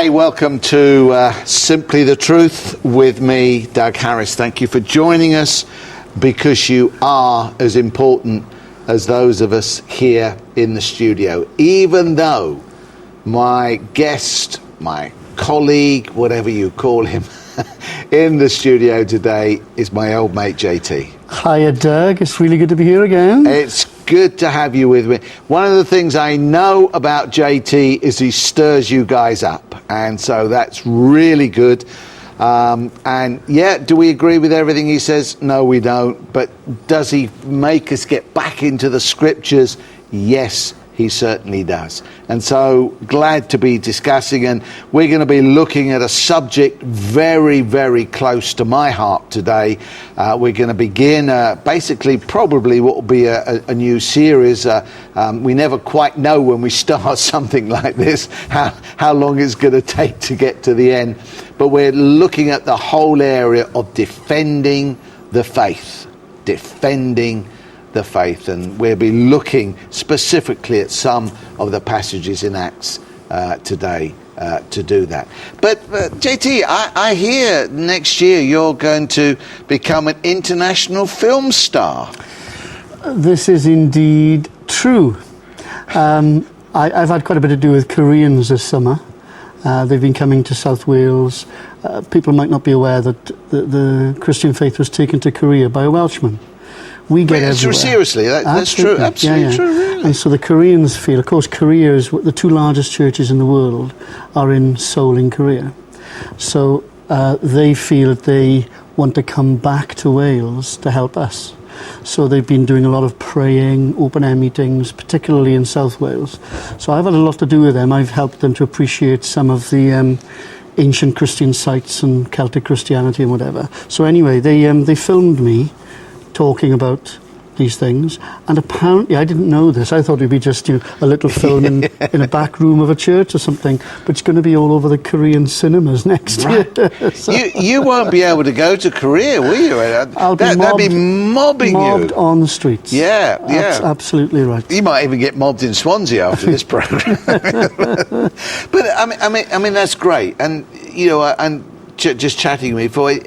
Hey, welcome to Simply the Truth with me, Doug Harris. Thank you for joining us, because you are as important as those of us here in the studio. Even though my guest, my colleague, whatever you call him, in the studio today is my old mate JT. Hiya, Doug. It's really good to be here again. It's good to have you with me. One of the things I know about JT is he stirs you guys up, and so that's really good. And yeah, do we agree with everything he says? No, we don't. But does he make us get back into the scriptures? Yes, he certainly does. And so glad to be discussing, and we're going to be looking at a subject very, very close to my heart today. We're going to begin basically probably what will be a new series. We never quite know when we start something like this how long it's going to take to get to the end. But we're looking at the whole area of defending the faith. Defending the faith, and we'll be looking specifically at some of the passages in Acts today to do that. But JT, I hear next year you're going to become an international film star. This is indeed true. I've had quite a bit to do with Koreans this summer. They've been coming to South Wales. People might not be aware that the Christian faith was taken to Korea by a Welshman. We get everywhere. Seriously, that's true. Absolutely true, really. And so the Koreans feel, of course, Korea is the two largest churches in the world are in Seoul in Korea. So they feel that they want to come back to Wales to help us. So they've been doing a lot of praying, open air meetings, particularly in South Wales. So I've had a lot to do with them. I've helped them to appreciate some of the ancient Christian sites and Celtic Christianity and whatever. So anyway, they filmed me talking about these things, and apparently I didn't know this. I thought it'd be just a little film in a back room of a church or something, but it's going to be all over the Korean cinemas next year. So you won't be able to go to Korea, will you? They'd be mobbed on the streets. Yeah. That's absolutely right. You might even get mobbed in Swansea after this program. But I mean that's great, and and just chatting with me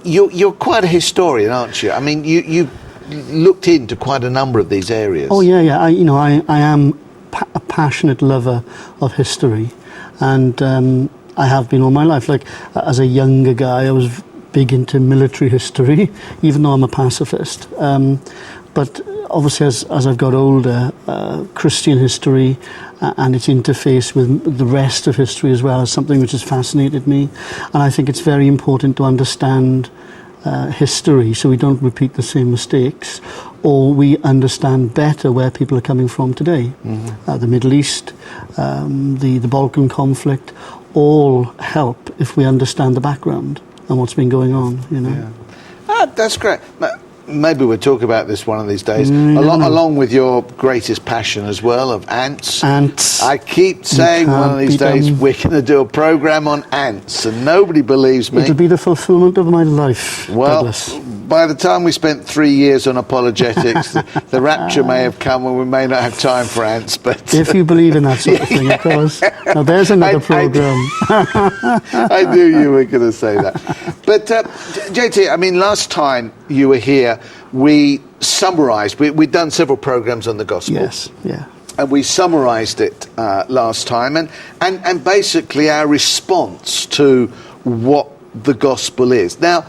you're quite a historian, aren't you? I mean, you looked into quite a number of these areas. Oh yeah. I am a passionate lover of history, and I have been all my life. Like as a younger guy, I was big into military history, even though I'm a pacifist. But obviously, as I've got older, Christian history and its interface with the rest of history as well is something which has fascinated me. And I think it's very important to understand history so we don't repeat the same mistakes, or we understand better where people are coming from today. Mm-hmm. The Middle East, the Balkan conflict, all help if we understand the background and what's been going on. Yeah. That's great. Maybe we'll talk about this one of these days, along with your greatest passion as well, of ants. Ants. I keep saying one of these days we're going to do a program on ants, and nobody believes me. It'll be the fulfillment of my life, well, Douglas. By the time we spent 3 years on apologetics, the rapture may have come and we may not have time for ants. But if you believe in that sort of thing, of course. Now there's another program. I knew you were going to say that. But JT, I mean, last time you were here, we summarised. We'd done several programs on the gospel. Yes, yeah. And we summarised it last time, and basically our response to what the gospel is. Now,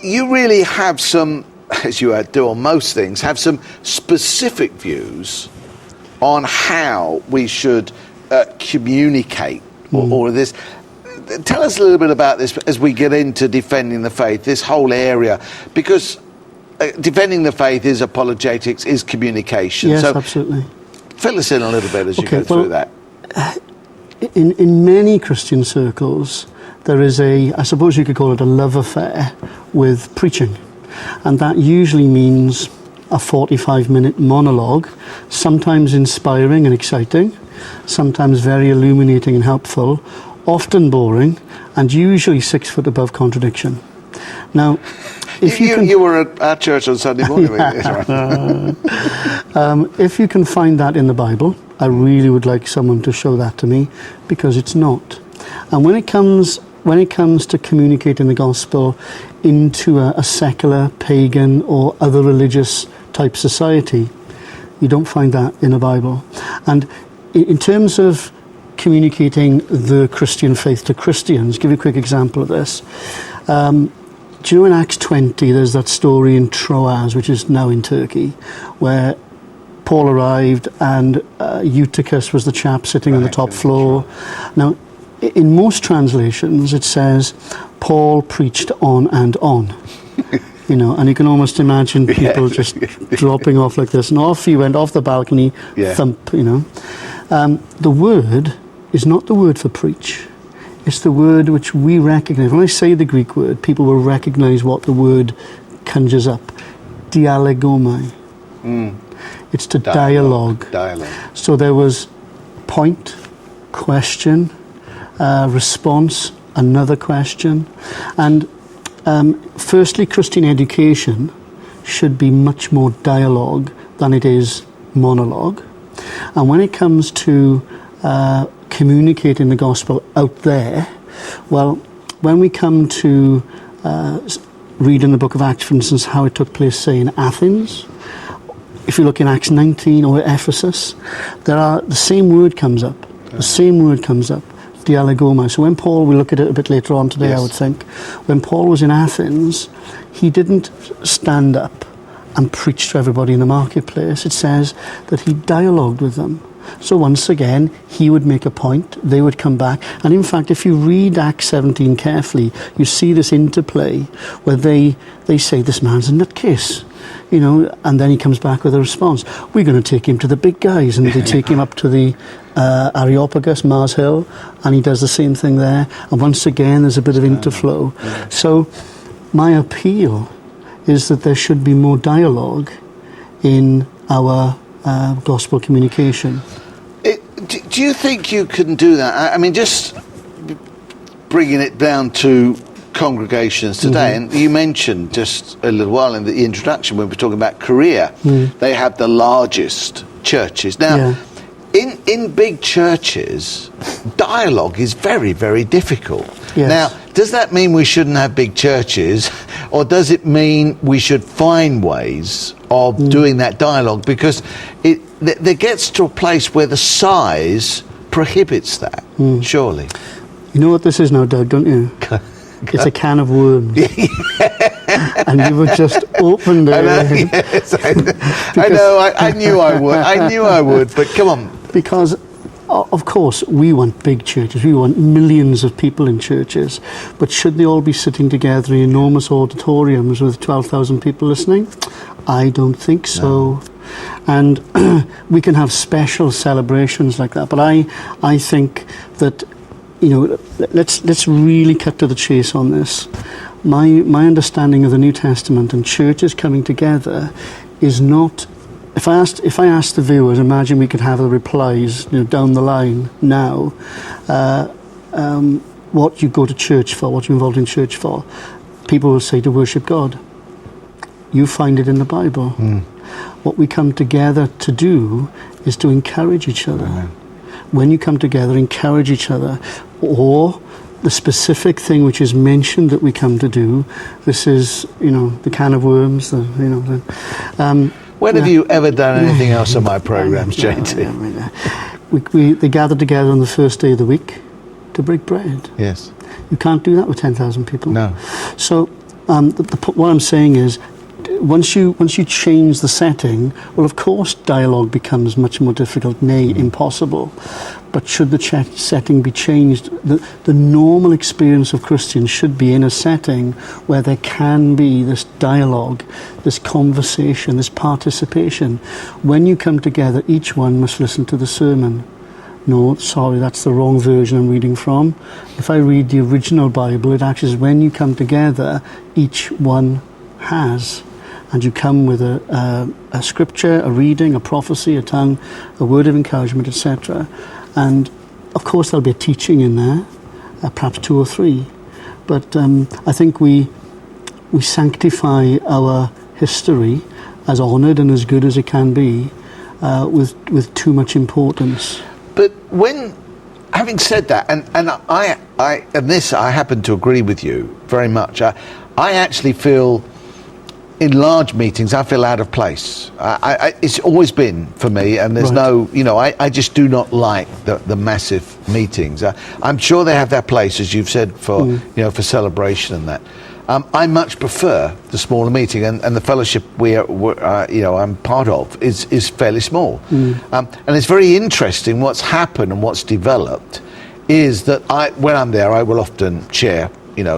you really have some, as you do on most things, have some specific views on how we should communicate or this. Tell us a little bit about this as we get into defending the faith, this whole area, because defending the faith is apologetics, is communication. Yes, so absolutely. Fill us in a little bit as you go through that. In many Christian circles, there is I suppose you could call it a love affair with preaching. And that usually means a 45-minute monologue, sometimes inspiring and exciting, sometimes very illuminating and helpful, often boring, and usually 6 foot above contradiction. Now, if you were at our church on Sunday morning. If you can find that in the Bible, I really would like someone to show that to me, because it's not. And when it comes to communicating the gospel into a secular, pagan, or other religious type society, you don't find that in the Bible. And in terms of communicating the Christian faith to Christians, give you a quick example of this. Do you know in Acts 20 there's that story in Troas, which is now in Turkey, where Paul arrived and Eutychus was the chap sitting on the top floor. Now, in most translations it says Paul preached on and on. You know, and you can almost imagine people just dropping off like this, and off he went off the balcony, thump, you know. The word is not the word for preach. It's the word which we recognise. When I say the Greek word, people will recognise what the word conjures up. Dialegomai. It's to dialogue. So there was point, question, response, another question. And firstly, Christian education should be much more dialogue than it is monologue. And when it comes to communicating the gospel out there, well, when we come to read in the book of Acts, for instance, how it took place, say, in Athens, if you look in Acts 19 or Ephesus, the same word comes up. The same word comes up, dialegomai. So when Paul, we'll look at it a bit later on today, I would think, when Paul was in Athens, he didn't stand up and preach to everybody in the marketplace. It says that he dialogued with them. So once again, he would make a point, they would come back. And in fact, if you read Acts 17 carefully, you see this interplay where they say, this man's a nutcase, you know, and then he comes back with a response. We're going to take him to the big guys. And they take him up to the Areopagus, Mars Hill, and he does the same thing there. And once again, there's a bit of interflow. So my appeal is that there should be more dialogue in our gospel communication. Do you think you can do that? I mean, just bringing it down to congregations today, and you mentioned just a little while in the introduction when we were talking about Korea, they have the largest churches. Now, in big churches, dialogue is very, very difficult. Now, does that mean we shouldn't have big churches, or does it mean we should find ways of doing that dialogue? Because there gets to a place where the size prohibits that, surely. You know what this is now, Doug, don't you? It's a can of worms. And you were just opened it. I know, yes, I know. I knew I would. I knew I would, but come on. Because, of course, we want big churches. We want millions of people in churches. But should they all be sitting together in enormous auditoriums with 12,000 people listening? I don't think so. No. And we can have special celebrations like that. But I think that, you know, let's really cut to the chase on this. My understanding of the New Testament and churches coming together is not. If I asked the viewers, imagine we could have the replies, you know, down the line now. What you go to church for, what you're involved in church for, people will say to worship God. You find it in the Bible. What we come together to do is to encourage each other. When you come together, encourage each other, or the specific thing which is mentioned that we come to do. This is, you know, the can of worms. When have you ever done anything else on my programs, JT? They gather together on the first day of the week to break bread. Yes. You can't do that with 10,000 people. No. So what I'm saying is, once you change the setting, well, of course, dialogue becomes much more difficult, nay, impossible. But should the setting be changed, the normal experience of Christians should be in a setting where there can be this dialogue, this conversation, this participation. When you come together, each one must listen to the sermon. No, sorry, that's the wrong version I'm reading from. If I read the original Bible, it actually says when you come together, each one has. And you come with a scripture, a reading, a prophecy, a tongue, a word of encouragement, etc. And of course there'll be a teaching in there, perhaps 2 or 3. But I think we sanctify our history as honoured and as good as it can be. with too much importance. But having said that, and this I happen to agree with you very much. I actually feel in large meetings I feel out of place. It's always been for me, and there's I just do not like the massive meetings. I'm sure they have their place, as you've said, for for celebration and that. I much prefer the smaller meeting, and the fellowship I'm part of is fairly small, and it's very interesting. What's happened and what's developed is that when I'm there, I will often share,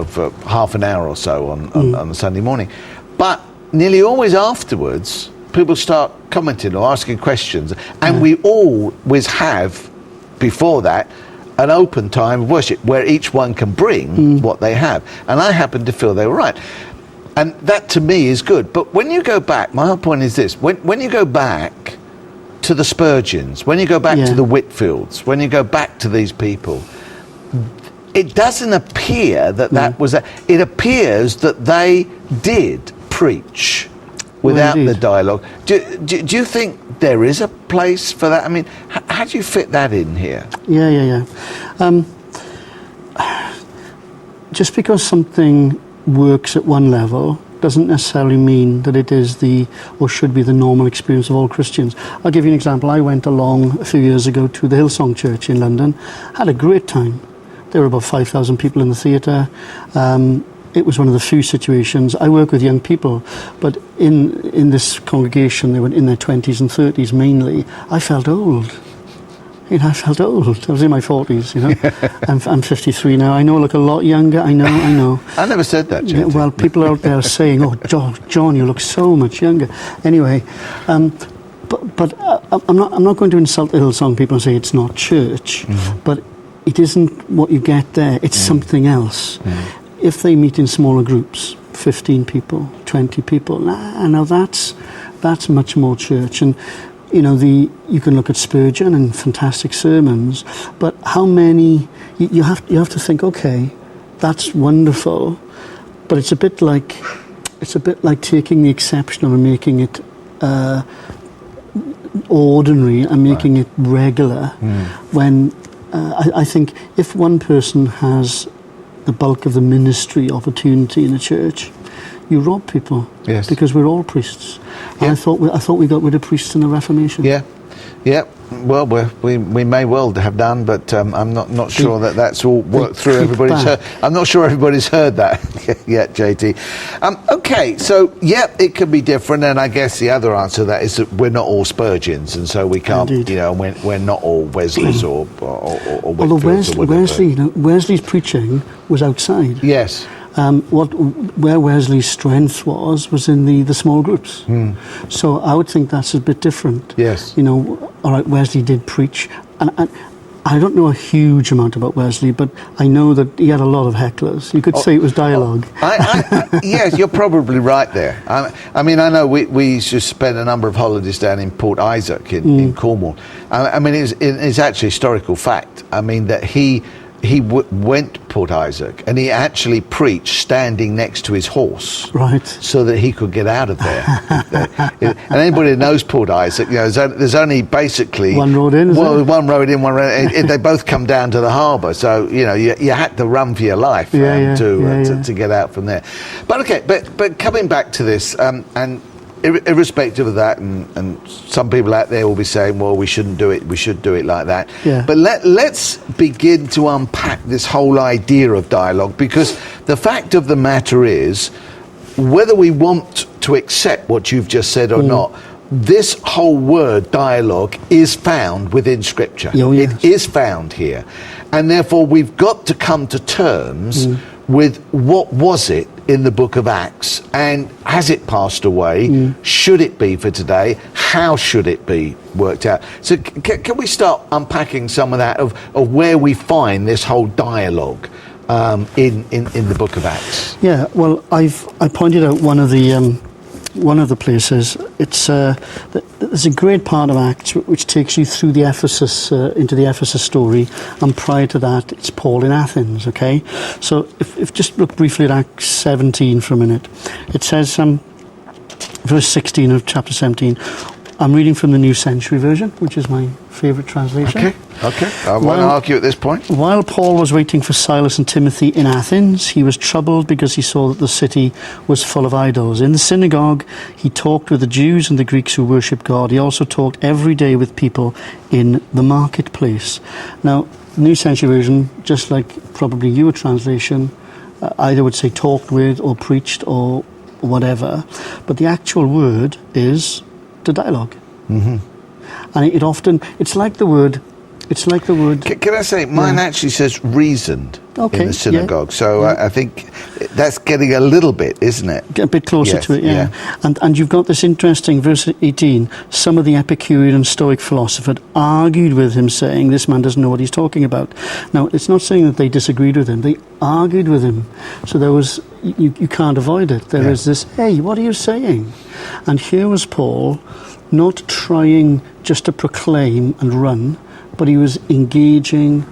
for half an hour or so on a Sunday morning, but nearly always afterwards, people start commenting or asking questions, and we always have before that an open time of worship where each one can bring what they have. And I happen to feel they were right. And that to me is good. But when you go back, my whole point is this, when you go back to the Spurgeons, when you go back to the Whitfields, when you go back to these people, it doesn't appear that was it appears that they did preach without the dialogue. Do you think there is a place for that? I mean, how do you fit that in here? Yeah. Just because something works at one level doesn't necessarily mean that it is or should be the normal experience of all Christians. I'll give you an example. I went along a few years ago to the Hillsong Church in London, had a great time. There were about 5,000 people in the theatre. It was one of the few situations. I work with young people, but in this congregation, they were in their 20s and 30s mainly. I felt old. I felt old. I was in my 40s, I'm 53 now. I know I look a lot younger. I know. I never said that, JT. Yeah, well, people out there are saying, oh, John, you look so much younger. Anyway, but I'm not going to insult the Hillsong people and say it's not church, but it isn't what you get there. It's something else. If they meet in smaller groups, 15 people, 20 people, now that's much more church. And you can look at Spurgeon and fantastic sermons, but how many? You have to think. Okay, that's wonderful, but it's a bit like taking the exceptional and making it ordinary and making it regular. When I think if one person has the bulk of the ministry opportunity in the church, you rob people. Yes. Because we're all priests. Yeah. I thought we got rid of priests in the Reformation. Yeah. Well, we may well have done, but I'm not sure that's all worked through everybody's heard. I'm not sure everybody's heard that yet, JT. Okay, so it can be different, and I guess the other answer to that is that we're not all Spurgeons, and so we can't. Indeed. We're not all Wesleys or Although Whitfields Wesley's preaching was outside. Yes. Where Wesley's strength was in the small groups. So I would think that's a bit different. Yes. All right, Wesley did preach, and I don't know a huge amount about Wesley, but I know that he had a lot of hecklers. You could say it was dialogue. Yes, you're probably right there. I mean, I know we used to spend a number of holidays down in Port Isaac in Cornwall. I mean, it's actually a historical fact. I mean, that he went to Port Isaac and he actually preached standing next to his horse, right, so that he could get out of there. And anybody that knows Port Isaac, there's only basically one road in. One road in, one road. They both come down to the harbour, so you had to run for your life to get out from there. But okay, but coming back to this, and irrespective of that, and some people out there will be saying, well, we shouldn't do it, we should do it like that. Yeah. But let's begin to unpack this whole idea of dialogue, because the fact of the matter is, whether we want to accept what you've just said or not, this whole word dialogue is found within Scripture. Oh, yes. It is found here. And therefore we've got to come to terms with what was it in the book of Acts, and has it passed away? Should it be for today? How should it be worked out? So can we start unpacking some of that of where we find this whole dialogue in the book of Acts? Yeah, well, I pointed out one of the places. It's there's a great part of Acts which takes you through the Ephesus into the Ephesus story, and prior to that, it's Paul in Athens. Okay, so if just look briefly at Acts 17 for a minute, it says verse 16 of chapter 17. I'm reading from the New Century Version, which is my favourite translation. Okay. I won't argue at this point. While Paul was waiting for Silas and Timothy in Athens, he was troubled because he saw that the city was full of idols. In the synagogue, he talked with the Jews and the Greeks who worship God. He also talked every day with people in the marketplace. Now, the New Century Version, just like probably your translation, either would say talked with or preached or whatever, but the actual word is the dialogue. And it often, it's like the word. Can I say, mine actually says reasoned in the synagogue, so I think that's getting a little bit, isn't it? A bit closer to it, And you've got this interesting, verse 18, some of the Epicurean and Stoic philosophers argued with him, saying, this man doesn't know what he's talking about. Now, it's not saying that they disagreed with him, they argued with him. So there was, you can't avoid it. There is this, hey, what are you saying? And here was Paul, not trying just to proclaim and run, but he was engaging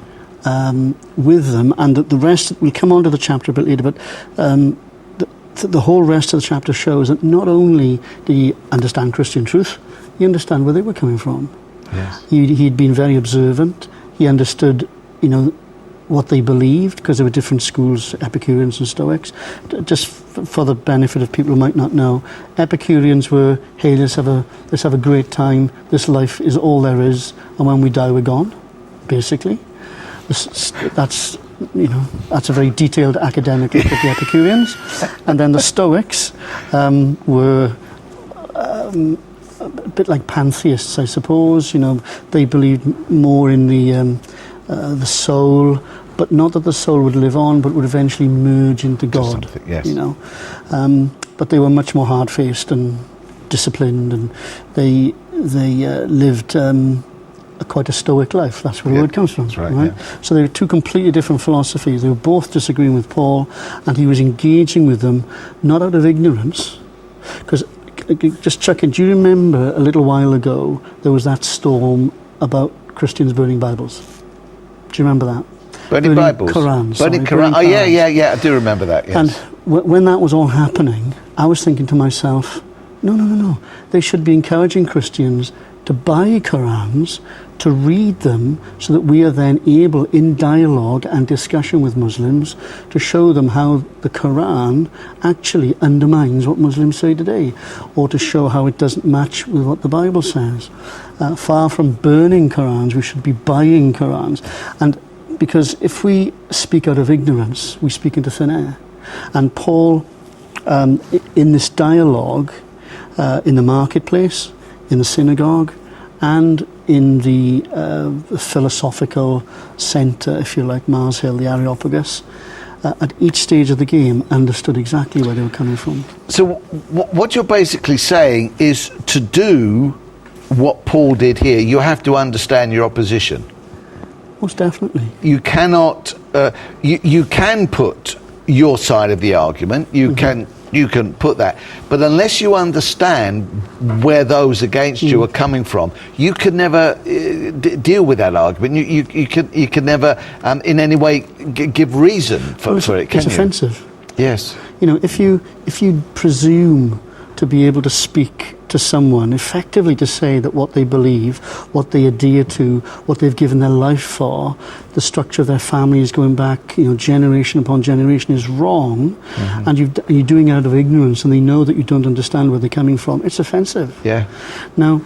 with them, and the rest, we'll come on to the chapter a bit later, but the whole rest of the chapter shows that not only did he understand Christian truth, he understood where they were coming from. Yes. He'd been very observant. He understood, what they believed, because there were different schools, Epicureans and Stoics. Just for the benefit of people who might not know, Epicureans were, hey, let's have a great time. This life is all there is, and when we die, we're gone. Basically, that's a very detailed academic look at the Epicureans. And then the Stoics were a bit like pantheists, I suppose. They believed more in the soul, but not that the soul would live on, but would eventually merge into God. Yes. But they were much more hard-faced and disciplined, and they lived quite a stoic life. That's where the word comes from. That's right? So they were two completely different philosophies. They were both disagreeing with Paul, and he was engaging with them not out of ignorance, because just chuck in. Do you remember a little while ago there was that storm about Christians burning Bibles? Do you remember that? Burning Bibles? Qurans. Burning Qurans. Oh, yeah, I do remember that, yes. And when that was all happening, I was thinking to myself, no. They should be encouraging Christians to buy Qurans, to read them, so that we are then able, in dialogue and discussion with Muslims, to show them how the Quran actually undermines what Muslims say today, or to show how it doesn't match with what the Bible says. Far from burning Qurans, we should be buying Qurans. And because if we speak out of ignorance, we speak into thin air. And Paul, in this dialogue, in the marketplace, in the synagogue, and in the philosophical centre, if you like, Mars Hill, the Areopagus, at each stage of the game, understood exactly where they were coming from. So what you're basically saying is, to do what Paul did here, you have to understand your opposition. Most definitely. You cannot, you can put your side of the argument, you can put that, but unless you understand where those against you are coming from, you can never deal with that argument. You can never in any way give reason for it. Can It's offensive. Yes. If you presume to be able to speak to someone effectively, to say that what they believe, what they adhere to, what they've given their life for, the structure of their family is going back, generation upon generation, is wrong, and you're doing it out of ignorance, and they know that you don't understand where they're coming from, it's offensive. Yeah. Now,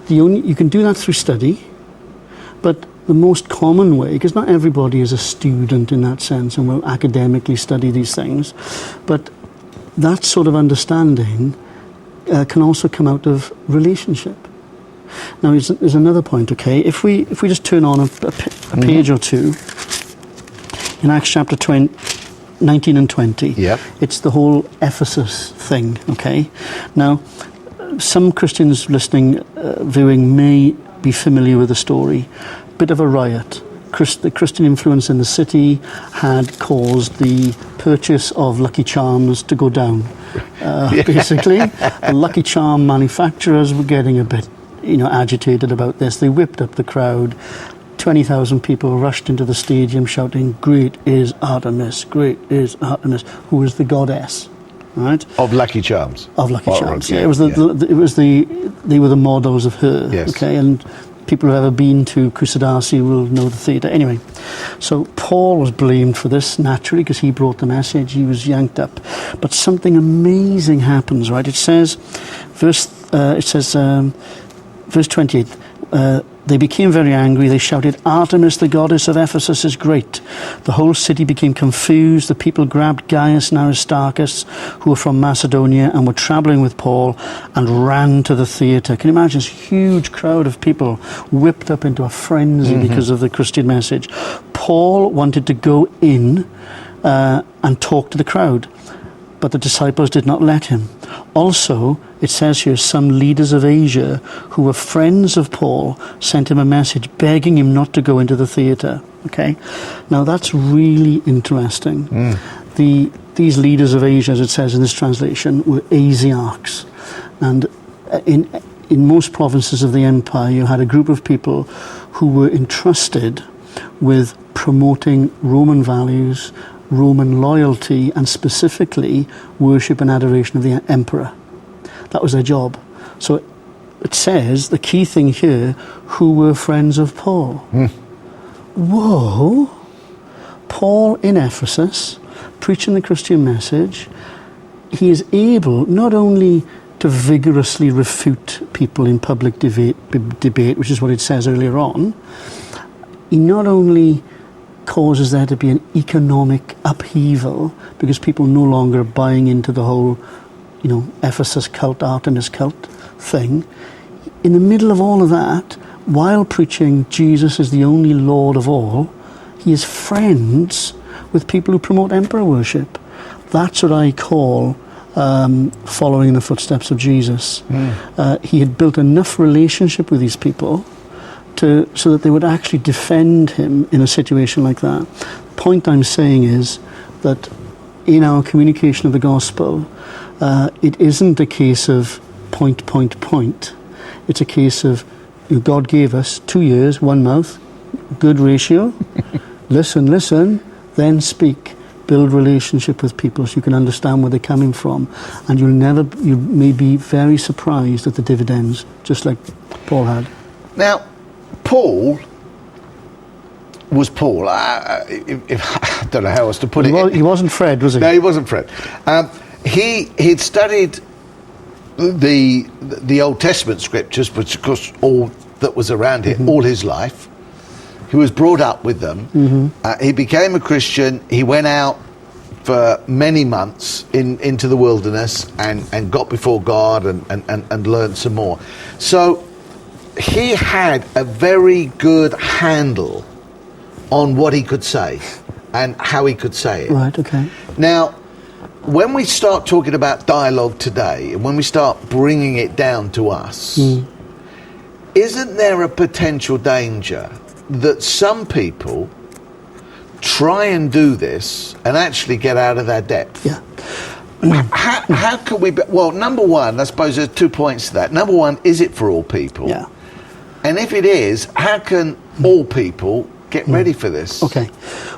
you can do that through study, but the most common way, because not everybody is a student in that sense and will academically study these things, but that sort of understanding can also come out of relationship. Now, there's another point, okay? If we just turn on a page or two, in Acts chapter 19 and 20, it's the whole Ephesus thing, okay? Now, some Christians listening, viewing, may be familiar with the story. Bit of a riot. The Christian influence in the city had caused the purchase of Lucky Charms to go down. Basically, the Lucky Charm manufacturers were getting a bit, agitated about this. They whipped up the crowd. 20,000 people rushed into the stadium shouting, "Great is Artemis! Great is Artemis!" who was the goddess. right? Of Lucky Charms. Of Lucky Oh, Charms. right, Yeah, it was they were the models of her. Yes. Okay, and people who have ever been to Kusadasi will know the theatre. Anyway, so Paul was blamed for this naturally because he brought the message. He was yanked up, but something amazing happens. Right? It says, verse 28. They became very angry. They shouted, "Artemis, the goddess of Ephesus, is great." The whole city became confused. The people grabbed Gaius and Aristarchus, who were from Macedonia and were travelling with Paul, and ran to the theatre. Can you imagine this huge crowd of people whipped up into a frenzy because of the Christian message? Paul wanted to go in and talk to the crowd, but the disciples did not let him. Also, it says here, some leaders of Asia who were friends of Paul sent him a message begging him not to go into the theatre. Okay, now that's really interesting. These leaders of Asia, as it says in this translation, were Asiarchs, and in most provinces of the empire, you had a group of people who were entrusted with promoting Roman values, Roman loyalty, and specifically worship and adoration of the emperor. That was their job. So it says, the key thing here, who were friends of Paul. Whoa! Paul in Ephesus, preaching the Christian message, he is able not only to vigorously refute people in public debate, which is what it says earlier on, he not only causes there to be an economic upheaval because people no longer are buying into the whole, Ephesus cult, Artemis cult thing. In the middle of all of that, while preaching Jesus is the only Lord of all, he is friends with people who promote emperor worship. That's what I call following in the footsteps of Jesus. He had built enough relationship with these people so that they would actually defend him in a situation like that. The point I'm saying is that in our communication of the gospel, it isn't a case of point. It's a case of God gave us 2 ears, one mouth, good ratio. Listen, then speak. Build relationship with people so you can understand where they're coming from, and you may be very surprised at the dividends, just like Paul had. Now, Paul was Paul. I don't know how else to put it. He wasn't Fred, was he? No, he wasn't Fred. He'd studied the Old Testament scriptures, which of course all that was around him all his life. He was brought up with them. He became a Christian. He went out for many months into the wilderness and got before God and learned some more. So he had a very good handle on what he could say and how he could say it. Right, okay. Now, when we start talking about dialogue today, and when we start bringing it down to us, isn't there a potential danger that some people try and do this and actually get out of their depth? Yeah. How can we... Well, number one, I suppose there's 2 points to that. Number one, is it for all people? Yeah. And if it is, how can all people get ready for this? Okay.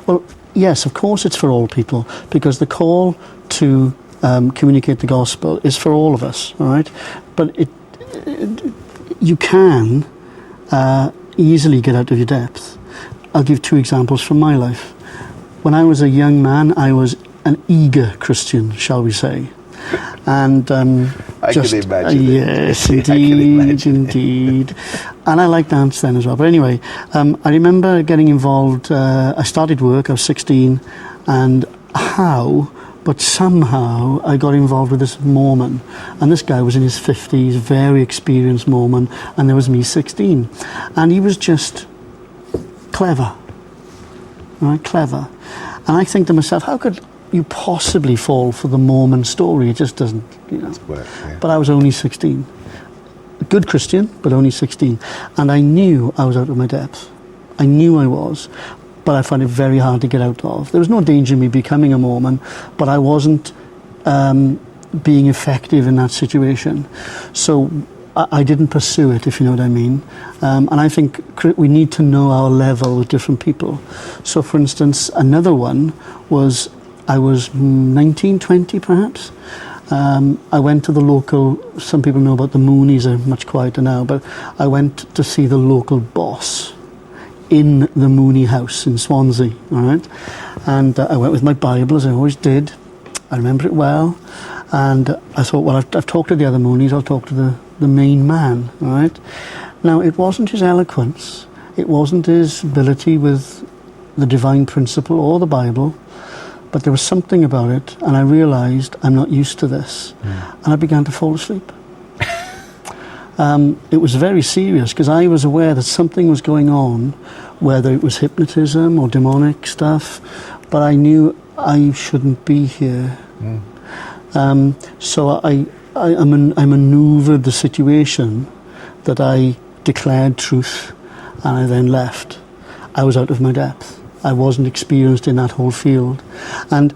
Well, yes, of course it's for all people, because the call to communicate the gospel is for all of us, all right? But you can easily get out of your depth. I'll give 2 examples from my life. When I was a young man, I was an eager Christian, shall we say. And I can imagine yes, indeed. And I liked dance then as well. But anyway, I remember getting involved. I started work, I was 16, and somehow I got involved with this Mormon. And this guy was in his 50s, very experienced Mormon, and there was me, 16. And he was just clever, right? Clever. And I think to myself, how could you possibly fall for the Mormon story? It just doesn't, Work, yeah. But I was only 16. A good Christian, but only 16. And I knew I was out of my depth. I knew I was, but I found it very hard to get out of. There was no danger in me becoming a Mormon, but I wasn't being effective in that situation. So I didn't pursue it, if you know what I mean. And I think we need to know our level with different people. So, for instance, another one was I was 19, 20 perhaps. I went to the local, some people know about the Moonies, are much quieter now, but I went to see the local boss in the Mooney house in Swansea, all right? And I went with my Bible, as I always did. I remember it well. And I thought, well, I've talked to the other Moonies, I'll talk to the main man, all right? Now, it wasn't his eloquence, it wasn't his ability with the divine principle or the Bible, but there was something about it, and I realised I'm not used to this. And I began to fall asleep. It was very serious, because I was aware that something was going on, whether it was hypnotism or demonic stuff, but I knew I shouldn't be here. So I manoeuvred the situation that I declared truth, and I then left. I was out of my depth. I wasn't experienced in that whole field. And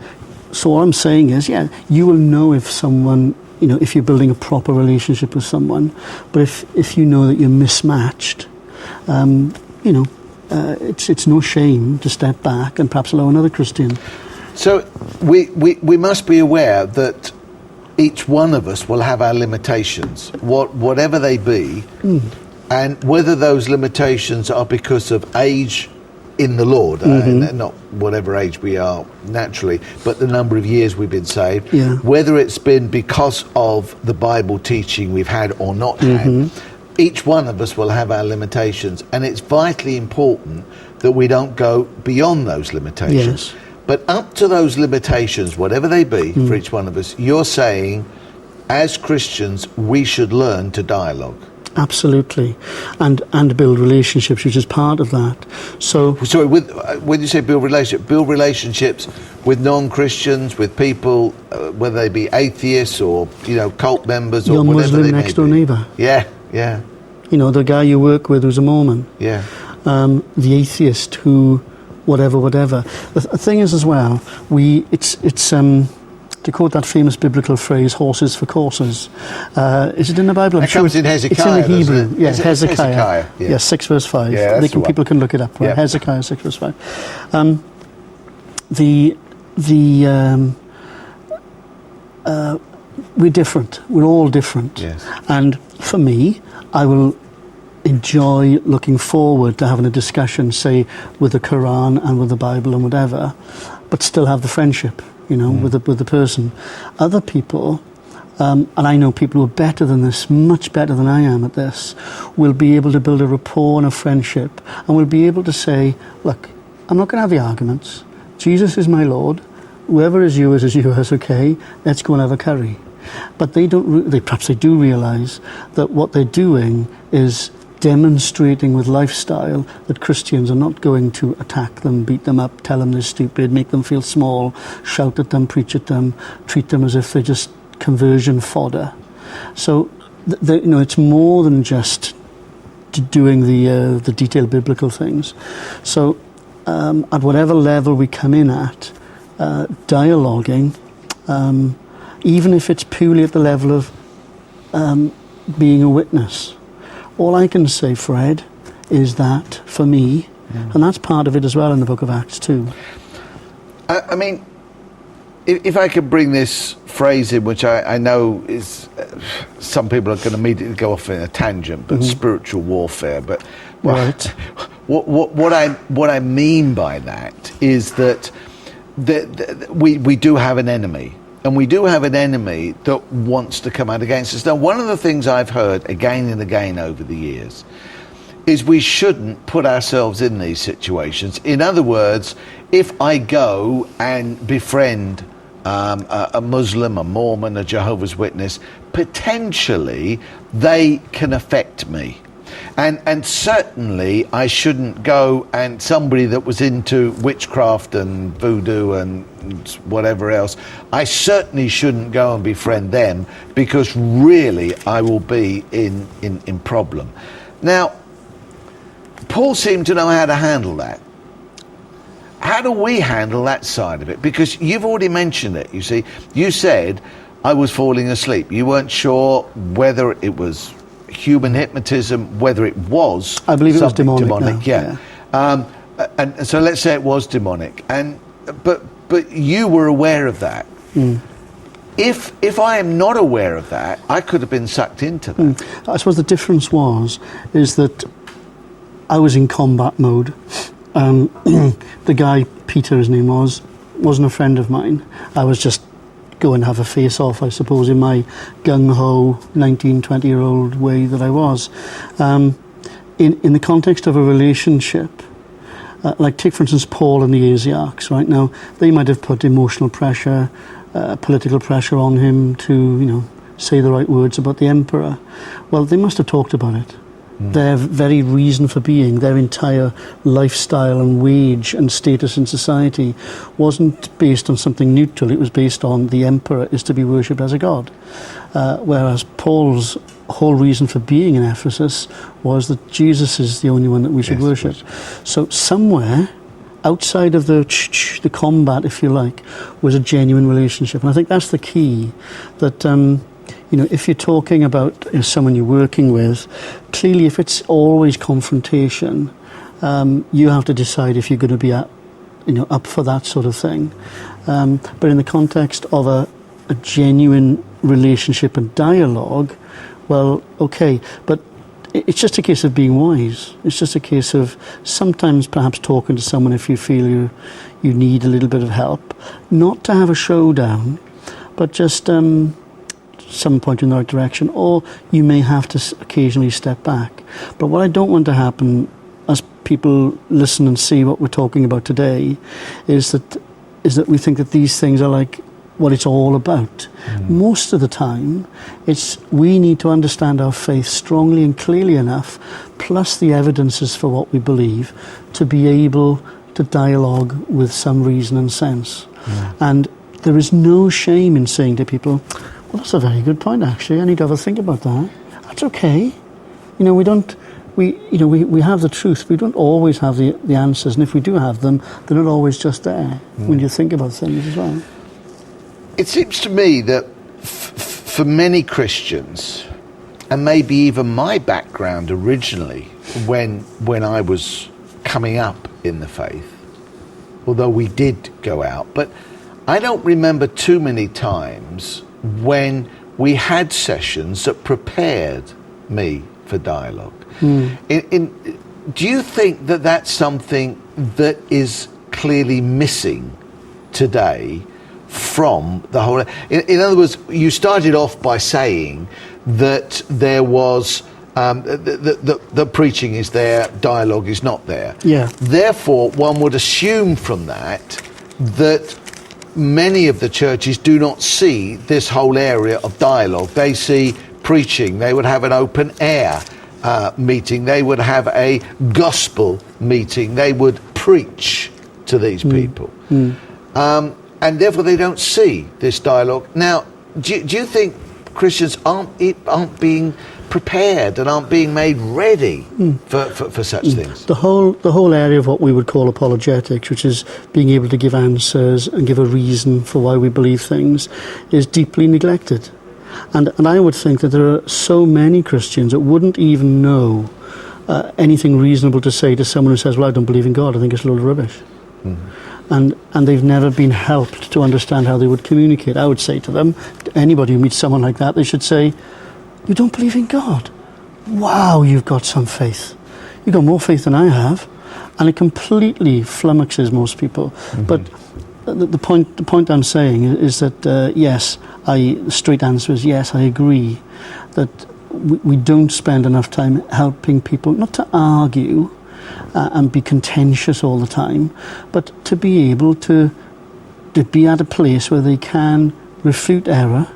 so what I'm saying is, yeah, you will know if someone, you know, if you're building a proper relationship with someone, but if you know that you're mismatched, you know, it's no shame to step back and perhaps allow another Christian. So we must be aware that each one of us will have our limitations, whatever they be, and whether those limitations are because of age in the Lord, not whatever age we are naturally, but the number of years we've been saved, whether it's been because of the Bible teaching we've had or not had, each one of us will have our limitations, and it's vitally important that we don't go beyond those limitations. But up to those limitations, whatever they be, for each one of us, you're saying, as Christians, we should learn to dialogue. Absolutely, and build relationships, which is part of that. So, sorry, when you say build relationships with non-Christians, with people, whether they be atheists or cult members or your whatever Muslim they may next door be. neighbour. Yeah. You know, the guy you work with who's a Mormon. Yeah. The atheist who, whatever. The thing is, as well, it's to quote that famous biblical phrase, horses for courses. Is it in the Bible? It comes in Hezekiah. It's in the Hebrew. Yeah, Hezekiah. Yeah. 6 verse 5. Yeah, People can look it up. Right? Yeah. Hezekiah 6 verse 5. We're different. We're all different. Yes. And for me, I will enjoy looking forward to having a discussion, say, with the Quran and with the Bible and whatever, but still have the friendship, with the person. Other people, and I know people who are better than this, much better than I am at this, will be able to build a rapport and a friendship, and will be able to say, look, I'm not going to have the arguments. Jesus is my Lord. Whoever is yours, okay? Let's go and have a curry. But they perhaps they do realise that what they're doing is demonstrating with lifestyle that Christians are not going to attack them, beat them up, tell them they're stupid, make them feel small, shout at them, preach at them, treat them as if they're just conversion fodder. So, it's more than just doing the detailed biblical things. So, at whatever level we come in at, dialoguing, even if it's purely at the level of being a witness. All I can say, Fred, is that for me, and that's part of it as well in the book of Acts too. I mean, if I could bring this phrase in, which I know is, some people are going to immediately go off in a tangent, but spiritual warfare. But right. what I mean by that is that we do have an enemy. And we do have an enemy that wants to come out against us. Now, one of the things I've heard again and again over the years is we shouldn't put ourselves in these situations. In other words, if I go and befriend a Muslim, a Mormon, a Jehovah's Witness, potentially they can affect me. And certainly I shouldn't go and somebody that was into witchcraft and voodoo and whatever else, I certainly shouldn't go and befriend them, because really I will be in problem. Now, Paul seemed to know how to handle that. How do we handle that side of it? Because you've already mentioned it, you see. You said, I was falling asleep. You weren't sure whether it was human hypnotism, whether it was, I believe it was demonic. Yeah. And so let's say it was demonic. But but you were aware of that. If I am not aware of that, I could have been sucked into that. I suppose the difference is that I was in combat mode. The guy, Peter, his name wasn't a friend of mine. I was just going to have a face-off, I suppose, in my gung-ho 19, 20-year-old way that I was. In the context of a relationship, like take, for instance, Paul and the Asiarchs, right? Now, they might have put emotional pressure, political pressure on him to, say the right words about the emperor. Well, they must have talked about it. Their very reason for being, their entire lifestyle and wage and status in society wasn't based on something neutral. It was based on the emperor is to be worshipped as a god. Whereas Paul's whole reason for being in Ephesus was that Jesus is the only one that we should worship. So somewhere outside of the combat, if you like, was a genuine relationship. And I think that's the key, that if you're talking about someone you're working with, clearly if it's always confrontation, you have to decide if you're going to be up for that sort of thing. But in the context of a genuine relationship and dialogue, well, okay, but it's just a case of being wise. It's just a case of sometimes perhaps talking to someone if you feel you need a little bit of help, not to have a showdown, but just some point in the right direction, or you may have to occasionally step back. But what I don't want to happen as people listen and see what we're talking about today is that we think that these things are like what it's all about. Most of the time, we need to understand our faith strongly and clearly enough, plus the evidences for what we believe, to be able to dialogue with some reason and sense. And there is no shame in saying to people, well, that's a very good point, actually. I need to have a think about that. That's okay. We have the truth. We don't always have the answers. And if we do have them, they're not always just there when you think about things as well. It seems to me that for many Christians, and maybe even my background originally, when I was coming up in the faith, although we did go out, but I don't remember too many times when we had sessions that prepared me for dialogue. Do you think that that's something that is clearly missing today from the whole... In other words, you started off by saying that there was... the preaching is there, dialogue is not there. Yeah. Therefore, one would assume from that many of the churches do not see this whole area of dialogue. They see preaching. They would have an open air meeting. They would have a gospel meeting. They would preach to these people. And therefore they don't see this dialogue. Now, do you think Christians aren't being prepared and aren't being made ready for such things? The whole area of what we would call apologetics, which is being able to give answers and give a reason for why we believe things, is deeply neglected. And I would think that there are so many Christians that wouldn't even know anything reasonable to say to someone who says, well, I don't believe in God, I think it's a load of rubbish. And they've never been helped to understand how they would communicate. I would say to them, anybody who meets someone like that, they should say, you don't believe in God? Wow, you've got some faith. You've got more faith than I have. And it completely flummoxes most people. But the point I'm saying is that, yes, the straight answer is yes, I agree that we don't spend enough time helping people, not to argue and be contentious all the time, but to be able to be at a place where they can refute error,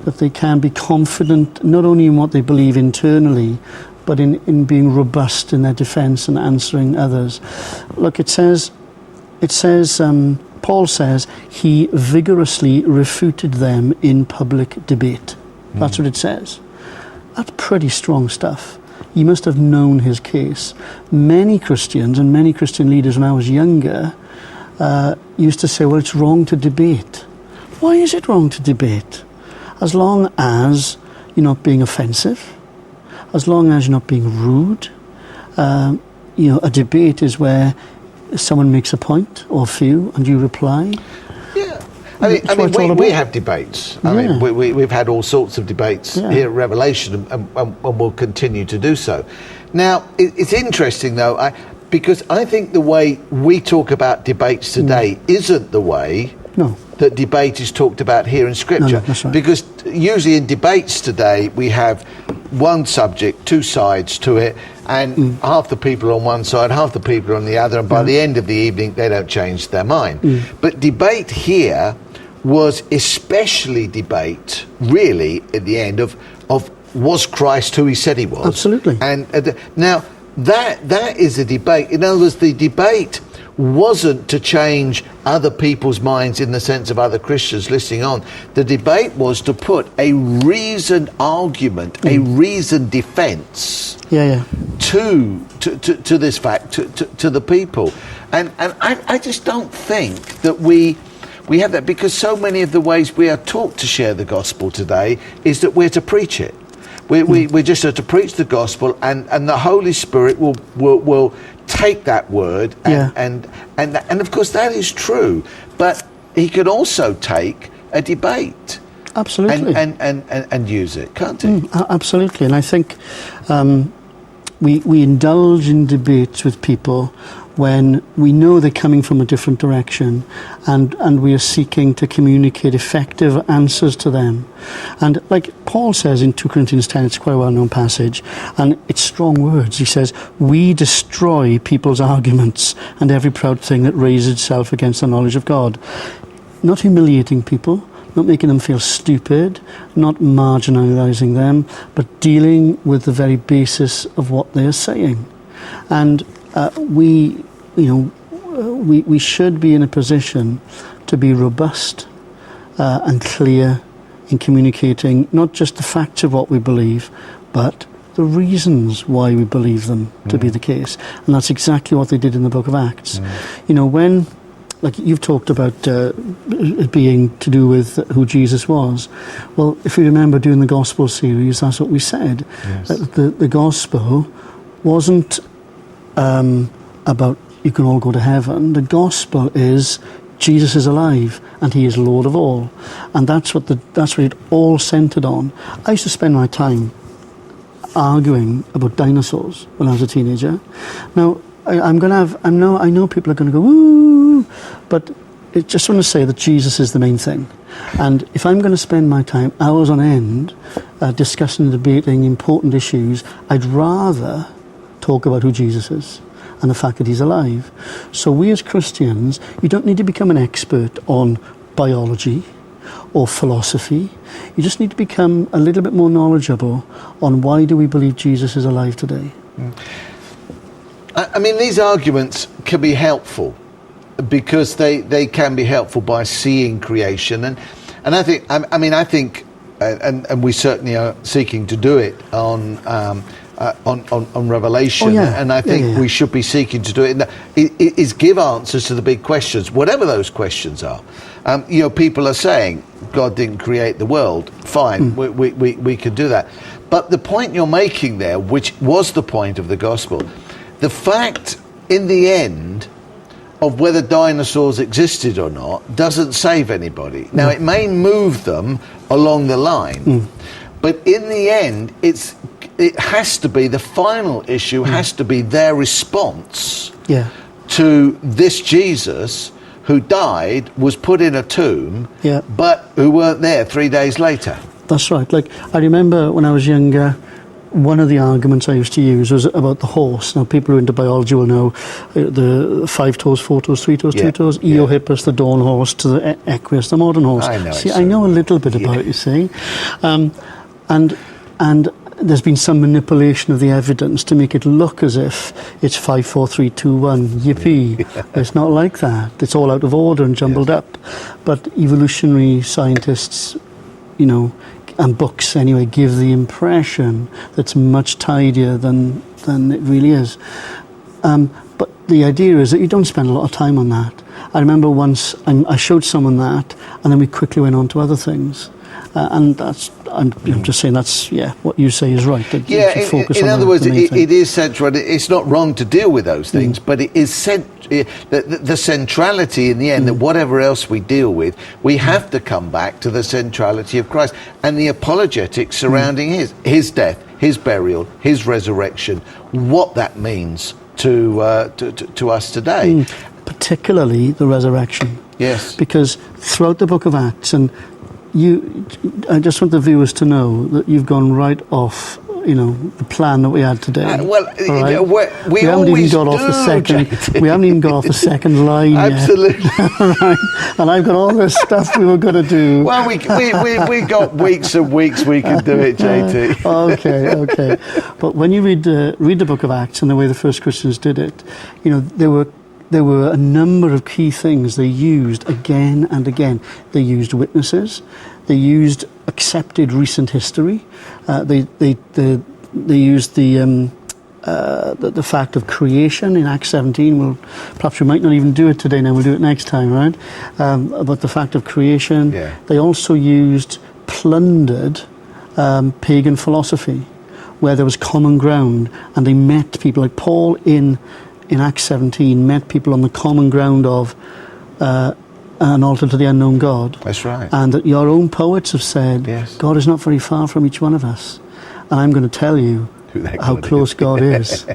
that they can be confident not only in what they believe internally, but in being robust in their defence and answering others. Look, Paul says he vigorously refuted them in public debate. That's what it says. That's pretty strong stuff. He must have known his case. Many Christians and many Christian leaders when I was younger used to say, well, it's wrong to debate. Why is it wrong to debate? As long as you're not being offensive, as long as you're not being rude. A debate is where someone makes a point or a few and you reply. I mean, we have debates. I mean, we've had all sorts of debates here at Revelation, and we'll continue to do so. Now, it's interesting, though, because I think the way we talk about debates today isn't the way that debate is talked about here in Scripture. No, that's right. Because usually in debates today, we have one subject, two sides to it, and half the people are on one side, half the people are on the other, and by the end of the evening, they don't change their mind. But debate here was especially debate, really, at the end of was Christ who he said he was? Absolutely. And now, that is a debate. In other words, the debate wasn't to change other people's minds in the sense of other Christians listening on. The debate was to put a reasoned argument, a reasoned defence to this fact, to the people. And I just don't think that we have that, because so many of the ways we are taught to share the gospel today is that we're to preach it. We're just to preach the gospel, and the Holy Spirit will take that word and of course that is true, but he could also take a debate and use it, can't he? Absolutely. And I think we indulge in debates with people when we know they're coming from a different direction, and we are seeking to communicate effective answers to them. And like Paul says in 2 Corinthians 10, it's quite a well-known passage, and it's strong words. He says, we destroy people's arguments and every proud thing that raises itself against the knowledge of God. Not humiliating people, not making them feel stupid, not marginalising them, but dealing with the very basis of what they're saying. And we should be in a position to be robust and clear in communicating not just the facts of what we believe, but the reasons why we believe them to be the case. And that's exactly what they did in the book of Acts. You know, when, like you've talked about it being to do with who Jesus was. Well, if you remember during the gospel series, that's what we said. Yes. The gospel wasn't about you can all go to heaven. The gospel is Jesus is alive and he is Lord of all, and that's what it all centered on. I used to spend my time arguing about dinosaurs when I was a teenager. Now I know people are going to go woo, but I just want to say that Jesus is the main thing. And if I'm going to spend my time hours on end discussing and debating important issues, I'd rather talk about who Jesus is and the fact that he's alive. So we as Christians, you don't need to become an expert on biology or philosophy. You just need to become a little bit more knowledgeable on why do we believe Jesus is alive today. I mean, these arguments can be helpful because they can be helpful by seeing creation, and I think and we certainly are seeking to do it on Revelation, and I think we should be seeking to do it. Is give answers to the big questions, whatever those questions are. People are saying God didn't create the world. Fine, we could do that. But the point you're making there, which was the point of the gospel, the fact in the end of whether dinosaurs existed or not doesn't save anybody. Now, it may move them along the line, but in the end, it has to be, the final issue has to be their response to this Jesus who died, was put in a tomb, but who weren't there 3 days later. That's right. Like, I remember when I was younger, one of the arguments I used to use was about the horse. Now, people who are into biology will know the 5 toes, 4 toes, 3 toes, 2 toes, Eohippus, the dawn horse, to the Equus, the modern horse. I know. See, I know a little bit about it, you see. And there's been some manipulation of the evidence to make it look as if it's 5, 4, 3, 2, 1, yippee. It's not like that. It's all out of order and jumbled up. But evolutionary scientists, and books anyway, give the impression that's much tidier than it really is. But the idea is that you don't spend a lot of time on that. I remember once I showed someone that, and then we quickly went on to other things. And I'm just saying that's what you say is right. That you should focus in on other words, the main thing. it is central. It's not wrong to deal with those things, but it is the centrality in the end, that whatever else we deal with, we have to come back to the centrality of Christ and the apologetics surrounding his death, his burial, his resurrection, what that means to us today. Particularly the resurrection. Yes. Because throughout the book of Acts, and I just want the viewers to know that you've gone right off, the plan that we had today. We haven't even always got off the second. JT. We haven't even got off the second line Absolutely. yet. Right? And I've got all this stuff we were going to do. Well, we got weeks and weeks we could do it, JT. Okay. But when you read the book of Acts and the way the first Christians did it, there were a number of key things they used again and again. They used witnesses. They used accepted recent history. They used the fact of creation in Acts 17. Well, perhaps we might not even do it today. Now we'll do it next time, right? About the fact of creation. Yeah. They also used plundered pagan philosophy, where there was common ground, and they met people like Paul in Acts 17 met people on the common ground of an altar to the unknown God. That's right. And that your own poets have said, yes, God is not very far from each one of us. And I'm going to tell you how close God is.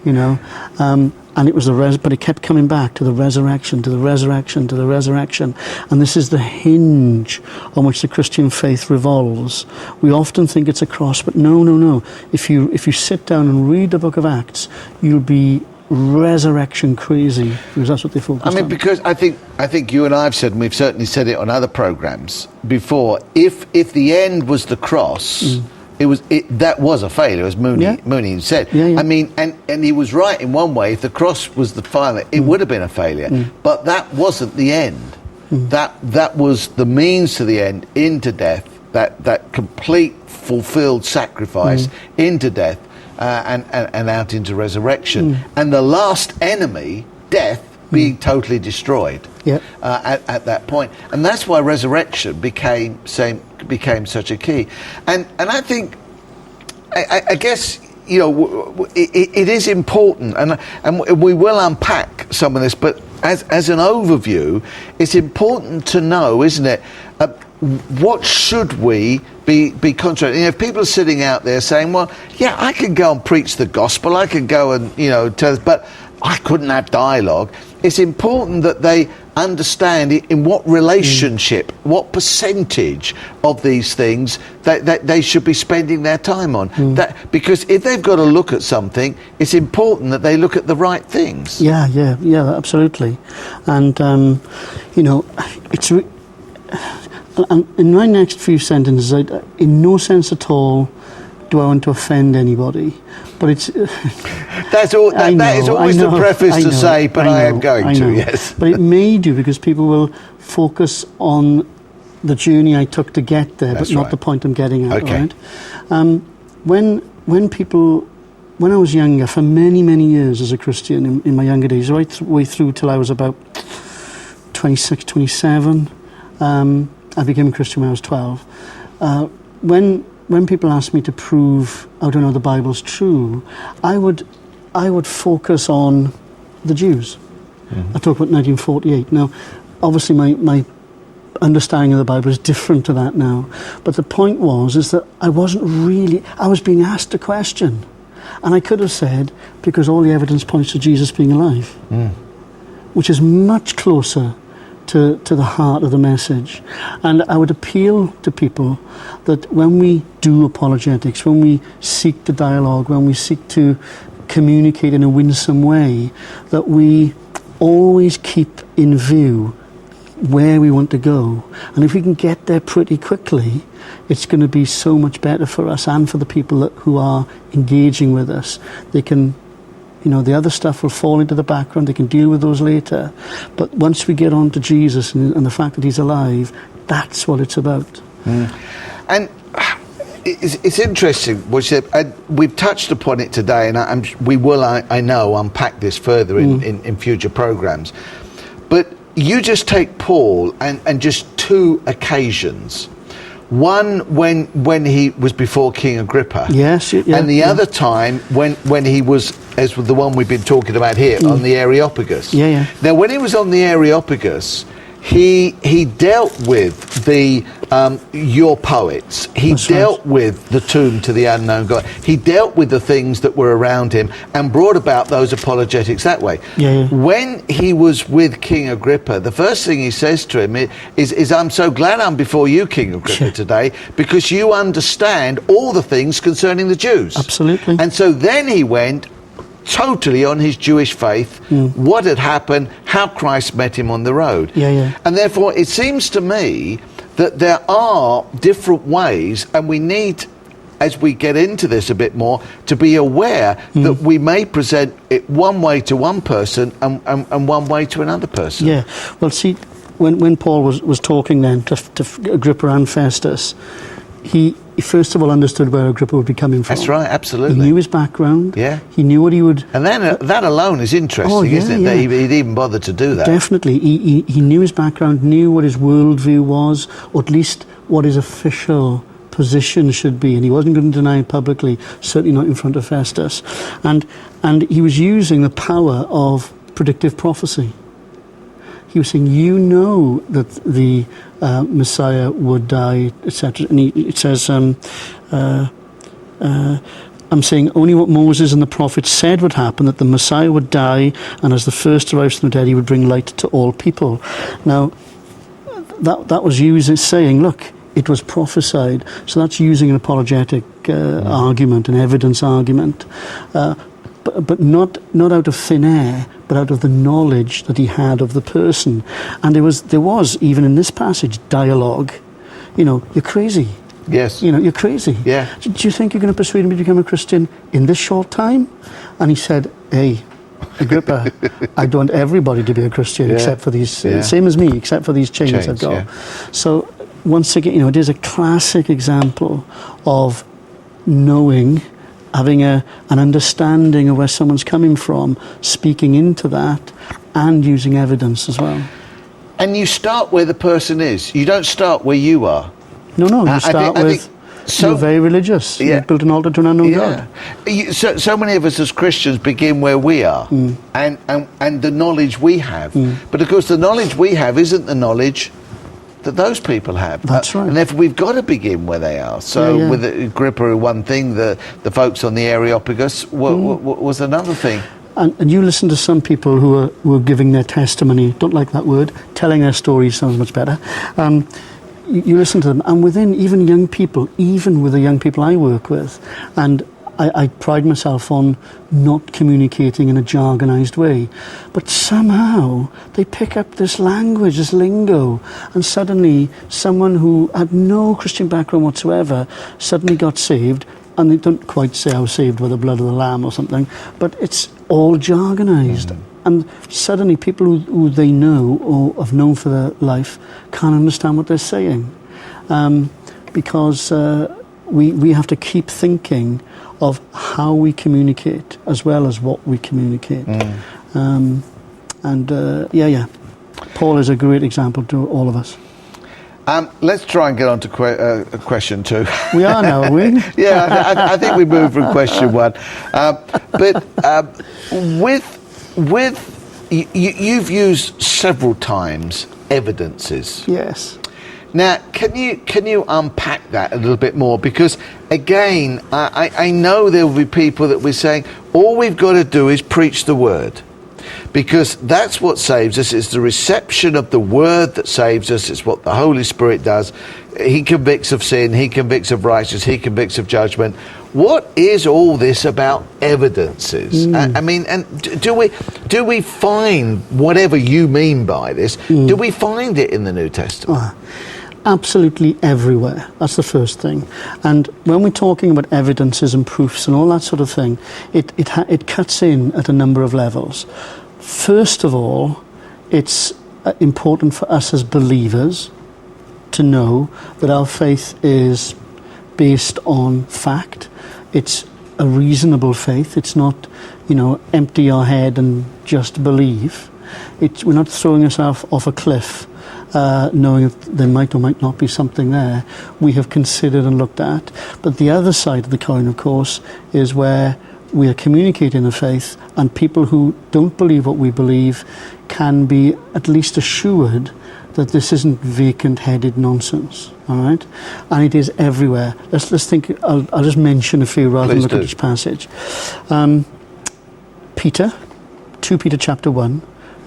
And it was but it kept coming back to the resurrection, to the resurrection, to the resurrection. And this is the hinge on which the Christian faith revolves. We often think it's a cross, but no. If you sit down and read the book of Acts, you'll be resurrection crazy, because that's what they focus on. Because I think you and I have said, and we've certainly said it on other programs before, if the end was the cross, that was a failure, as Mooney said. Yeah. I mean, and he was right in one way. If the cross was the final, it would have been a failure. But that wasn't the end. That was the means to the end, into death. That complete fulfilled sacrifice into death. And out into resurrection, and the last enemy, death, being totally destroyed at that point, and that's why resurrection became such a key. And I think, I guess, it is important, and we will unpack some of this, but as an overview, it's important to know, isn't it? What should we be concentrating? If people are sitting out there saying, well, yeah, I can go and preach the gospel, I can go and, tell us, but I couldn't have dialogue. It's important that they understand in what relationship, what percentage of these things that they should be spending their time on. Because if they've got to look at something, it's important that they look at the right things. Yeah, absolutely. And, it's... And in my next few sentences, in no sense at all do I want to offend anybody. But it's... that is always the preface to say, but I am going to, yes. But it may do, because people will focus on the journey I took to get there, but not the point I'm getting at, right? When I was younger, for many, many years as a Christian, in my younger days, right the way through till I was about 26, 27, I became a Christian when I was 12. When people asked me to prove how to know the Bible's true, I would focus on the Jews. I talk about 1948. Now, obviously, my understanding of the Bible is different to that now. But the point is that I was being asked a question. And I could have said, because all the evidence points to Jesus being alive, which is much closer to the heart of the message. And I would appeal to people that when we do apologetics, when we seek the dialogue, when we seek to communicate in a winsome way, that we always keep in view where we want to go. And if we can get there pretty quickly, it's going to be so much better for us and for the people who are engaging with us. They can... the other stuff will fall into the background. They can deal with those later. But once we get on to Jesus and the fact that he's alive, that's what it's about. And it's interesting what you said. We've touched upon it today, and we will, I know, unpack this further in future programs. But you just take Paul and just two occasions One when he was before King Agrippa. Yes. And the other time when he was, as with the one we've been talking about here, on the Areopagus. Yeah. Now, when he was on the Areopagus, he dealt with the your poets. He dealt with the tomb to the unknown God. He dealt with the things that were around him and brought about those apologetics that way. When he was with King Agrippa, the first thing he says to him is I'm so glad I'm before you, King Agrippa, today, because you understand all the things concerning the Jews. Absolutely. And so then he went totally on his Jewish faith, what had happened, how Christ met him on the road. And therefore it seems to me that there are different ways, and we need, as we get into this a bit more, to be aware that we may present it one way to one person and one way to another person. Yeah, well, see, when Paul was talking then to Agrippa and Festus, he first of all understood where Agrippa would be coming from. That's right, absolutely. He knew his background. Yeah. He knew what he would... And then that alone is interesting, isn't it? That he'd even bothered to do that. Definitely. He knew his background, knew what his worldview was, or at least what his official position should be, and he wasn't going to deny it publicly, certainly not in front of Festus. And he was using the power of predictive prophecy. He was saying, you know that the Messiah would die, etc. And it says, I'm saying only what Moses and the prophets said would happen, that the Messiah would die, and as the first arrives from the dead, he would bring light to all people. Now, that was saying, look, it was prophesied. So that's using an apologetic argument, an evidence argument. But not out of thin air, but out of the knowledge that he had of the person. And there was even in this passage dialogue. You're crazy. Yes. You're crazy. Yeah. Do you think you're going to persuade me to become a Christian in this short time? And he said, hey, Agrippa, I don't want everybody to be a Christian except for these, same as me, except for these chains I've got. Yeah. So once again, it is a classic example of knowing, having an understanding of where someone's coming from, speaking into that, and using evidence as well. And you start where the person is. You don't start where you are. No, you start with, you're very religious. You built an altar to an unknown God. So many of us as Christians begin where we are, and the knowledge we have. But of course the knowledge we have isn't the knowledge that those people have. That's right. And therefore we've got to begin where they are. So with Agrippa, one thing, the folks on the Areopagus was another thing. And you listen to some people who are giving their testimony, don't like that word, telling their stories sounds much better. You listen to them, and within even young people, even with the young people I work with, and I pride myself on not communicating in a jargonized way, but somehow they pick up this language, this lingo, and suddenly someone who had no Christian background whatsoever suddenly got saved, and they don't quite say I was saved by the blood of the Lamb or something, but it's all jargonized. And suddenly people who they know or have known for their life can't understand what they're saying, because we have to keep thinking of how we communicate as well as what we communicate. Paul is a great example to all of us. Let's try and get on to question 2. We are now, are we? I think we moved from question 1. But you've used several times evidences. Yes. Now, can you unpack that a little bit more? Because again, I know there will be people that we're saying all we've got to do is preach the word, because that's what saves us. It's the reception of the word that saves us. It's what the Holy Spirit does. He convicts of sin. He convicts of righteousness. He convicts of judgment. What is all this about evidences? I mean, and do we find whatever you mean by this? Do we find it in the New Testament? Absolutely everywhere. That's the first thing. And when we're talking about evidences and proofs and all that sort of thing, it cuts in at a number of levels. First of all, it's important for us as believers to know that our faith is based on fact. It's a reasonable faith. It's not, empty our head and just believe. We're not throwing ourselves off a cliff knowing that there might or might not be something there, we have considered and looked at. But the other side of the coin, of course, is where we are communicating the faith, and people who don't believe what we believe can be at least assured that this isn't vacant-headed nonsense, all right? And it is everywhere. Let's think. I'll just mention a few rather than look at each passage. Peter, 2 Peter chapter 1,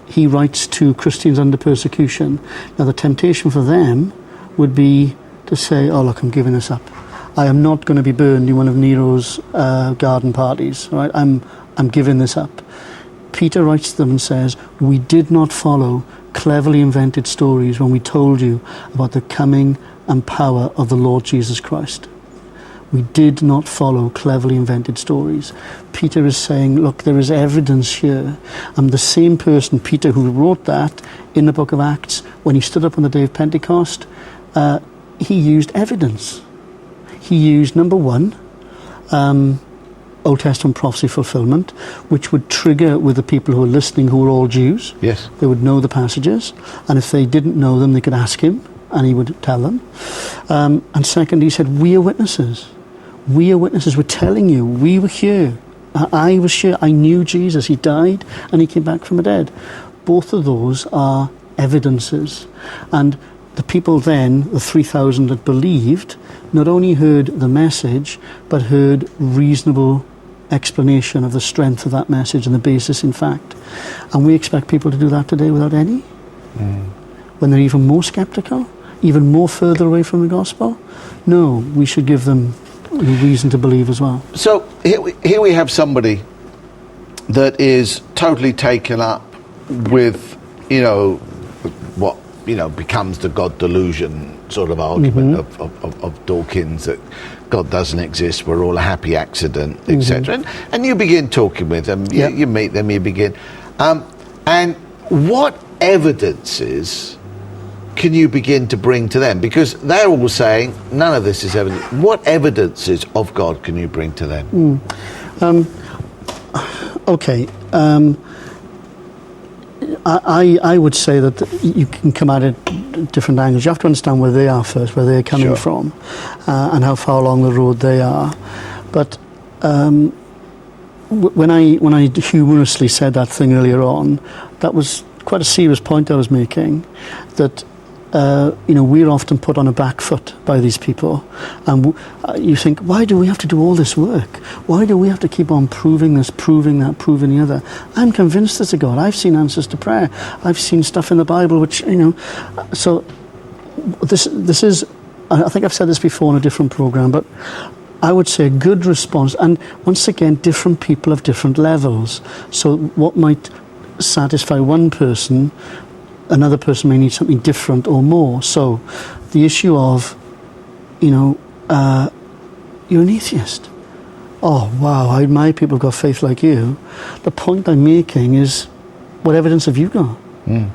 he writes to Christians under persecution. Now, the temptation for them would be to say, oh, look, I'm giving this up. I am not going to be burned in one of Nero's garden parties, all right? I'm giving this up. Peter writes to them and says, we did not follow cleverly invented stories when we told you about the coming and power of the Lord Jesus Christ. We did not follow cleverly invented stories. Peter is saying, look, there is evidence here. I'm the same person, Peter, who wrote that in the book of Acts, when he stood up on the day of Pentecost, he used evidence. He used, number one, Old Testament prophecy fulfillment, which would trigger with the people who were listening, who were all Jews. Yes. They would know the passages, and if they didn't know them, they could ask him, and he would tell them. And second, he said, we are witnesses. We are witnesses. We're telling you, we were here. I was here. I knew Jesus. He died, and he came back from the dead. Both of those are evidences. And the people then, the 3,000 that believed, not only heard the message, but heard reasonable explanation of the strength of that message and the basis in fact. And we expect people to do that today without any? When they're even more sceptical, even more further away from the gospel? No, we should give them reason to believe as well. So here we have somebody that is totally taken up with, what, becomes the God delusion sort of argument of Dawkins, that God doesn't exist, we're all a happy accident, etc. And you begin talking with them, you meet them, you begin. And what evidences can you begin to bring to them? Because they're all saying, none of this is evidence. What evidences of God can you bring to them? I would say that you can come at it different angles. You have to understand where they are first, where they're coming from, and how far along the road they are. But when I humorously said that thing earlier on, that was quite a serious point I was making, that we're often put on a back foot by these people, and you think, why do we have to do all this work? Why do we have to keep on proving this, proving that, proving the other? I'm convinced there's a God. I've seen answers to prayer. I've seen stuff in the Bible which, so this is, I think I've said this before in a different program, but I would say a good response, and once again, different people have different levels. So what might satisfy one person, another person may need something different or more. So the issue of, you're an atheist. Oh, wow, I admire people who've got faith like you. The point I'm making is, what evidence have you got? And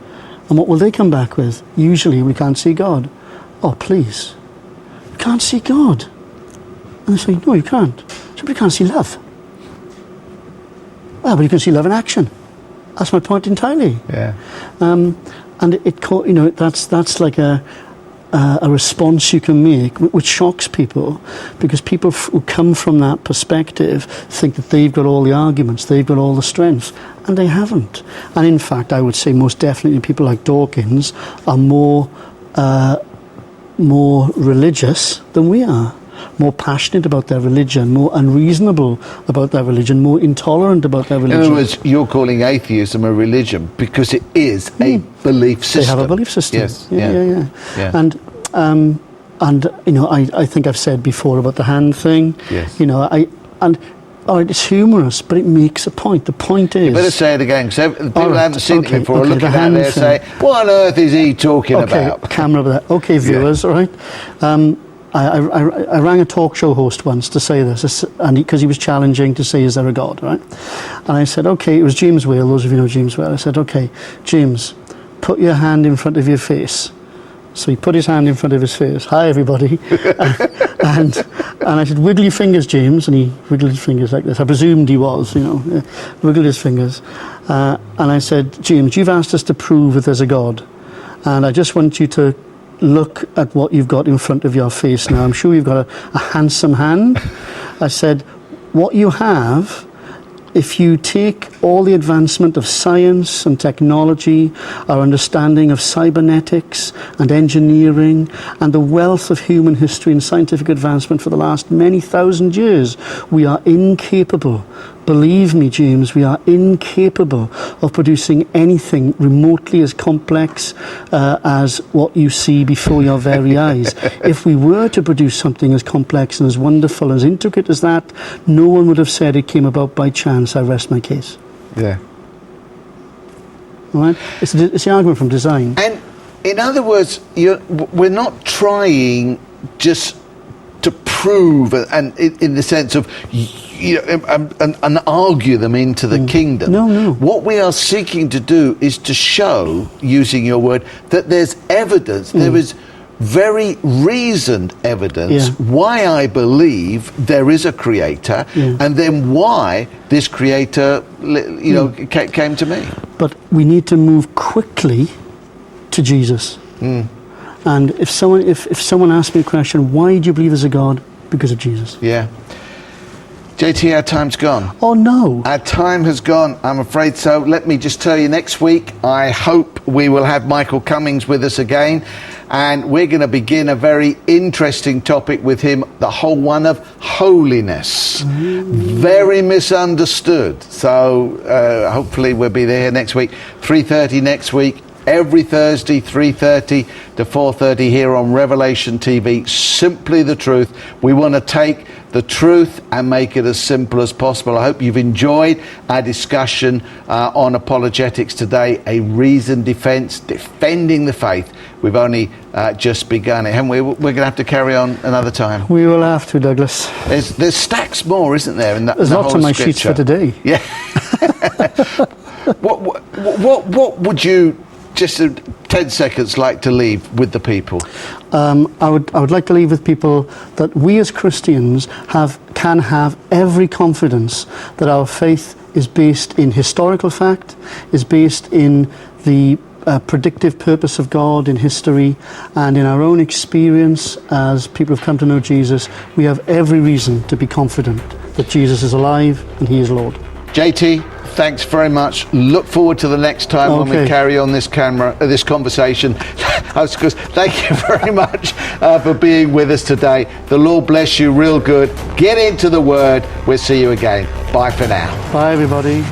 what will they come back with? Usually, we can't see God. Oh, please. You can't see God. And they say, no, you can't. So, but you can't see love. Well, but you can see love in action. That's my point entirely. Yeah. And that's like a response you can make, which shocks people, because people who come from that perspective think that they've got all the arguments, they've got all the strength, and they haven't. And in fact, I would say most definitely people like Dawkins are more religious than we are. More passionate about their religion, more unreasonable about their religion, more intolerant about their religion. In other words, you're calling atheism a religion because it is a belief system. They have a belief system. Yes. Yeah. And I think I've said before about the hand thing. Yes. It's humorous, but it makes a point. The point is... You better say it again, because people haven't seen it before, looking out there saying, what on earth is he talking about? Camera over there. Okay, viewers, all right. I rang a talk show host once to say this, and because he was challenging to say, is there a God, right? And I said, okay, it was James Whale, those of you know James Whale. I said, okay, James, put your hand in front of your face. So he put his hand in front of his face. Hi, everybody. and I said, wiggle your fingers, James. And he wiggled his fingers like this. I presumed he was, wiggled his fingers. And I said, James, you've asked us to prove that there's a God. And I just want you to look at what you've got in front of your face now. I'm sure you've got a handsome hand. I said, what you have, if you take all the advancement of science and technology, our understanding of cybernetics and engineering, and the wealth of human history and scientific advancement for the last many thousand years, we are incapable, believe me, James, we are incapable of producing anything remotely as complex as what you see before your very eyes. If we were to produce something as complex and as wonderful, as intricate as that, no one would have said it came about by chance. I rest my case. Yeah. All right? It's the argument from design. And in other words, we're not trying just to prove, and in the sense of, and argue them into the kingdom. No. What we are seeking to do is to show, using your word, that there's evidence, there is very reasoned evidence why I believe there is a creator, and then why this creator, came to me. But we need to move quickly to Jesus. And if someone asks me a question, why do you believe there's a God? Because of Jesus. Yeah. JT, our time's gone. Oh, no. Our time has gone, I'm afraid so. Let me just tell you, next week, I hope we will have Michael Cummings with us again. And we're going to begin a very interesting topic with him, the whole one of holiness. Very misunderstood. So hopefully we'll be there next week, 3:30 next week. Every Thursday, 3:30 to 4:30 here on Revelation TV. Simply the truth. We want to take the truth and make it as simple as possible. I hope you've enjoyed our discussion on apologetics today. A reasoned defense, defending the faith. We've only just begun it, haven't we? We're going to have to carry on another time. We will have to, Douglas. There's stacks more, isn't there? There's lots on my sheets for today. Yeah. What would you, just 10 seconds, like to leave with the people? I would like to leave with people that we as Christians can have every confidence that our faith is based in historical fact, is based in the predictive purpose of God in history, and in our own experience as people who've come to know Jesus. We have every reason to be confident that Jesus is alive and he is Lord. JT, thanks very much. Look forward to the next time when we carry on this conversation. Thank you very much for being with us today. The Lord bless you real good. Get into the Word. We'll see you again. Bye for now. Bye, everybody.